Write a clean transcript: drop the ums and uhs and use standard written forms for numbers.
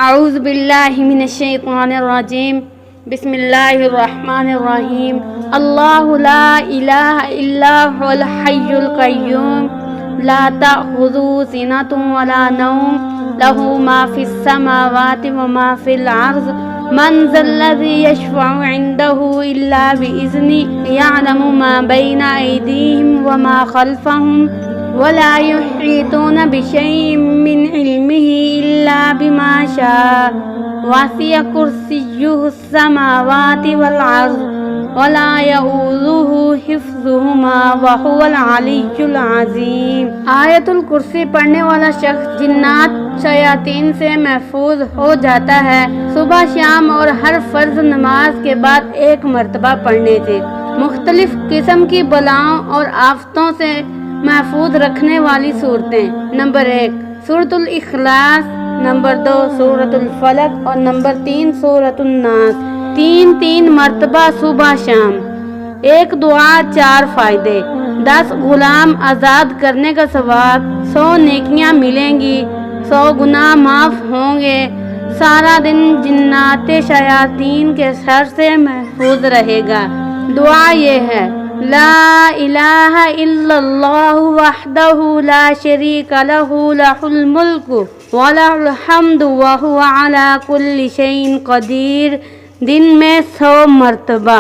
اعوذ باللہ من الشیطان الرجیم بسم اللہ الرحمن الرحیم اللہ لا الہ الا هو الحی القیوم لا تأخذه سنة ولا نوم له ما في السماوات وما في الأرض من ذا الذي يشفع عنده إلا بإذنه يعلم ما بين أيديهم وما خلفهم ولا يحيطون بشيء من علمه إلا بما شاء وسع كرسيه السماوات والأرض ولا يؤوده حفظهما وهو العلي العظيم۔ آیت الکرسی پڑھنے والا شخص جنات شیاطین سے محفوظ ہو جاتا ہے۔ صبح شام اور ہر فرض نماز کے بعد 1 مرتبہ پڑھنے سے مختلف قسم کی بلاؤں اور آفتوں سے محفوظ رکھنے والی صورتیں۔ نمبر 1 سورۃ الاخلاص، نمبر 2 سورۃ الفلق اور نمبر 3 سورۃ الناس، 3 مرتبہ صبح شام۔ 1 دعا 4 فائدے، 10 غلام آزاد کرنے کا ثواب، 100 نیکیاں ملیں گی، 100 گناہ معاف ہوں گے، سارا دن جنات شیاطین کے شر سے محفوظ رہے گا۔ دعا یہ ہے: لا الہ الا اللہ وحدہ لا شریک لہ لہ الملک ولہ الحمد وہو علی کل شیء قدیر، دن میں 100 مرتبہ۔